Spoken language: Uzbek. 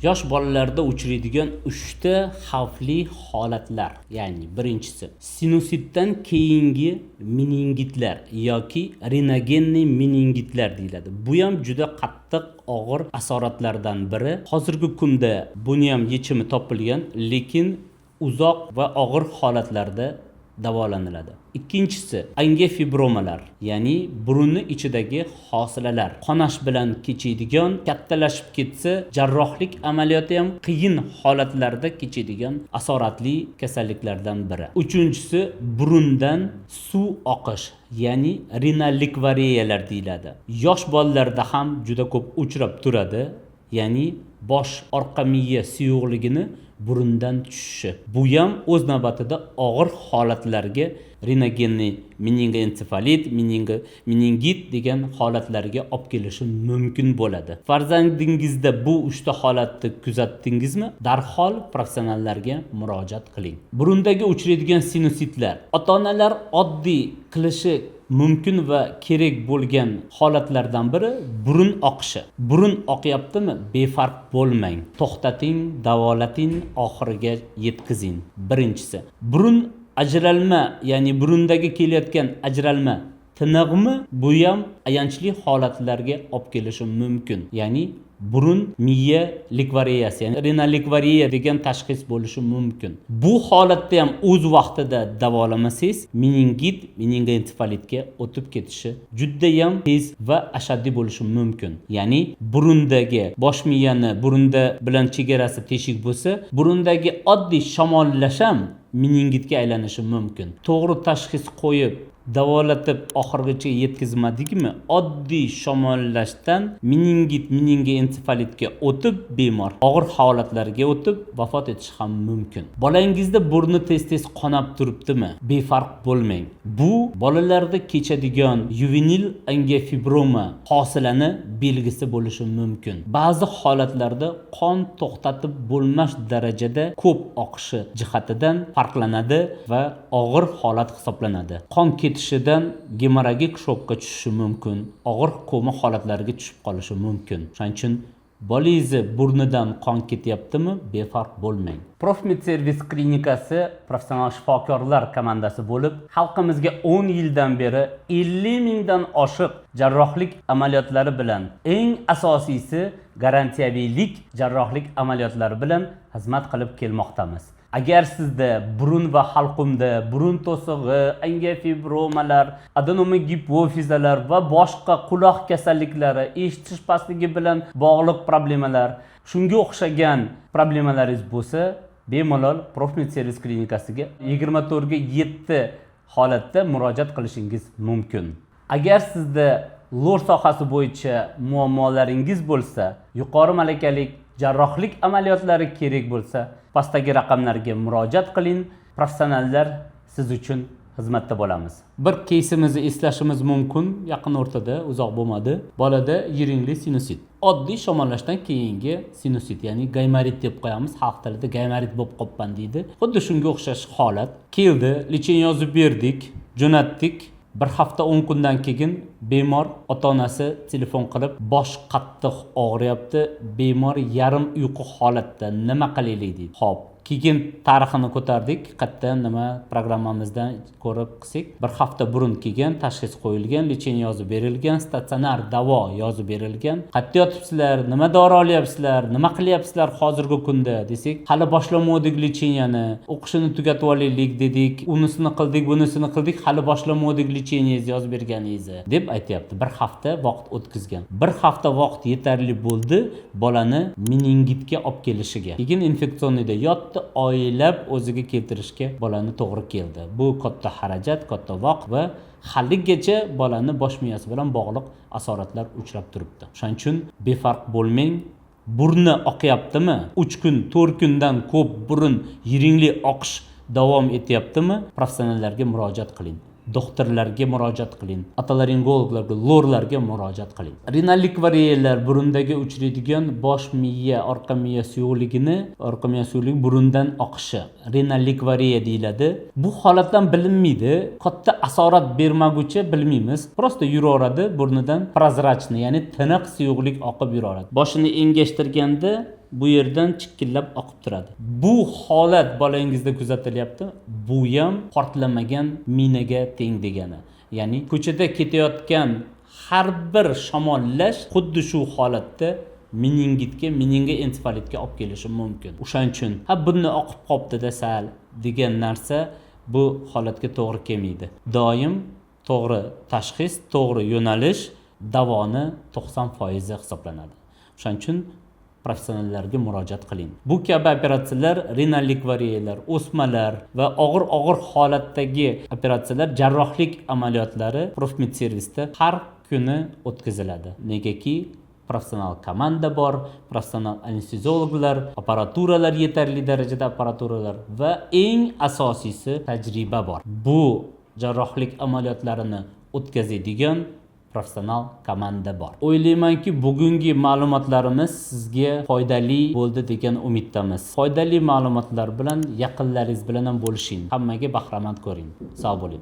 Yosh bolalarda uchraydigan 3 ta xavfli holatlar. Ya'ni birinchisi sinusitdan keyingi meningitlar yoki renogenniy meningitlar deyiladi. Bu ham juda qattiq og'ir asoratlardan biri. Hozirgi kunda buni ham yechimi topilgan, lekin uzoq va og'ir holatlarda davolaniladi. Ikkinchisi angifibromalar, ya'ni burunni ichidagi hosilalar qonash bilan kechadigan, kattalashib ketsa jarrohlik amaliyoti ham qiyin holatlarda kechadigan asoratli kasalliklardan biri. Uchinchisi burundan suv oqish, ya'ni rinallikvareyalar deyiladi. Yosh bolalarda ham juda ko'p uchrab turadi, ya'ni bosh orqa miya suyuqligini burundan tushishi. Bu ham o'z navbatida og'ir holatlarga renogenniy meningoensefalit, meningit degan holatlarga olib kelishi mumkin bo'ladi. Farzandingizda bu 3 ta holatni kuzatdingizmi? Darhol professionallarga murojaat qiling. Burundagi uchraydigan sinusitlar ota-onalar oddiy qilishi mumkin va kerak bo'lgan holatlardan biri burun oqishi. Burun oqyaptimi? Befarq bo'lmang. To'xtating, davolating, oxiriga yetkazing. Birinchisi, burun ajralma, ya'ni burundagi kelayotgan ajralma tiniqmi? Bu ham ayanchli holatlarga olib kelishi mumkin. Ya'ni burun miya likvareyasi, ya'ni rinallikvareya degan tashxis bo'lishi mumkin. Bu holatda ham o'z vaqtida davolamasangiz, meningit, meningoensefalitga o'tib ketishi juda ham tez va ashaddiy bo'lishi mumkin. Ya'ni burundagi bosh miyani burunda bilan chegarasi teshik bo'lsa, burundagi oddiy shamollash ham meningitga aylanishi mumkin. To'g'ri tashxis qo'yib davolatib oxirigacha yetkazmadikmi, oddiy shamollashdan meningoensefalitga o'tib bemor og'ir holatlarga o'tib vafot etishi ham mumkin. Bolangizda burni tez-tez qonab turibdimi? Befarq bo'lmang. Bu bolalarda kechadigan yuvenil angifibroma hosilani belgisi bo'lishi mumkin. Ba'zi holatlarda qon to'xtatib bo'lmas darajada ko'p oqishi jihatidan farqlanadi va og'ir holat hisoblanadi. Qon ketishidan gemoragik shokka tushishi mumkin, og'ir koma holatlariga tushib qolishi mumkin. Shuning uchun bolangizni burnidan qon ketyaptimi? Befarq bo'lmang. Profmed servis klinikasi professional shifokorlar komandasi bo'lib, xalqimizga 10 yildan beri 50 mingdan oshiq jarrohlik amaliyotlari bilan, eng asosiysi garantiyaviylik jarrohlik amaliyotlari bilan xizmat qilib kelmoqdamiz. Agar sizda burun va halqumda burun to'sig'i, angifibromalar, adenoma gipofizalar va boshqa quloq kasalliklari, eshitish pastligi bilan bog'liq problemalar, shunga o'xshagan problemalaringiz bo'lsa, bemalol Profmed servis klinikasiga 24 ga 7 holatda murojaat qilishingiz mumkin. Agar sizda lor sohasi bo'yicha muammolaringiz bo'lsa, yuqori malakalik jarrohlik amaliyotlari kerak bo'lsa, pastdagi raqamlarga murojaat qiling. Professionallar siz uchun xizmatda bo'lamiz. Bir keysimizni eslashimiz mumkin, yaqin o'rtada, uzoq bo'lmadi. Bolada yiringli sinusit. Oddiy shamollashdan keyingi sinusit, ya'ni gaymarit deb qo'yamiz. Xalq tilida gaymarit bo'lib qolgan deydi. Xuddi shunga o'xshash holat. Keldi, lecheniya yozib berdik, jo'natdik. Bir hafta 10 kundan keyin bemor ota-onasi telefon qilib, bosh qattiq og'riyapti, bemor yarim uyqu holatda, nima qilaylik deydi. Xo'p, keyin tarixini ko'tardik, qayerdan nima programmamizdan ko'rib qilsak, bir hafta burun kelgan, tashxis qo'yilgan, lecheniya yozib berilgan, statsionar davo yozib berilgan. Qayerda yotibsizlar, nima dori olyapsizlar, nima qilyapsizlar hozirgi kunda desak, hali boshlamadik lecheniyani, o'qishini tugatib olaylik dedik, unisini qildik, bunisini qildik, hali boshlamadik lecheniyangizni yozib berganingizni deb aytayapti. Bir hafta vaqt o'tkazgan. Bir hafta vaqt yetarli bo'ldi bolani meningitga olib kelishiga. Keyin infeksioniyda yotdi, oylab o'ziga keltirishga bolani to'g'ri keldi. Bu katta xarajat, katta vaqt va haligacha bolani bosh miyasi bilan bog'liq asoratlar uchrab turibdi. Shuning uchun befarq bo'lmang. Burni oqyaptimi? 3 kun, 4 kundan ko'p burun yiringli oqish davom etyaptimi? Professionallarga murojaat qiling. Doktorlarga murojaat qiling, otolaringologlarga, lorlarga murojaat qiling. Rinallikvareyalar burundagi uchraydigan bosh miya, orqa miya suyuqligi burundan oqishi, rinallikvareya deyiladi. Bu holatdan bilinmaydi, katta asorat bermaguncha bilmaymiz. Prosta yuraveradi burnidan prozrachniy, ya'ni tiniq suyuqlik oqib yuraveradi. Boshini engashtirganda bu yerdan chikkillab oqib turadi. Bu holat bolangizda kuzatilyapti. Bu ham portlamagan minaga teng degani. Ya'ni ko'chada ketayotgan har bir shamollash xuddi shu holatda meningeentsefalitga olib kelishi mumkin. O'shaning uchun bunni oqib qopti-da sal degan narsa bu holatga to'g'ri kelmaydi. Doim to'g'ri tashxis, to'g'ri yo'nalish davoni 90% hisoblanadi. O'shaning uchun professionallarga murojaat qiling. Bu kabi operatsiyalar, renallik variyalar, o'smalar va og'ir holatdagi operatsiyalar, jarrohlik amaliyotlari Profmedservisda har kuni o'tkaziladi. Negaki professional komanda bor, professional anesteziologlar, apparaturalar yetarli darajada apparaturalar va eng asosiysi tajriba bor. Bu jarrohlik amaliyotlarini o'tkazadigan professional komanda bor. O'ylaymanki, bugungi ma'lumotlarimiz sizga foydali bo'ldi degan umiddamiz. Foydali ma'lumotlar bilan yaqinlaringiz bilan ham bo'lishing. Hammaga bahramand ko'ring. Sog' bo'ling.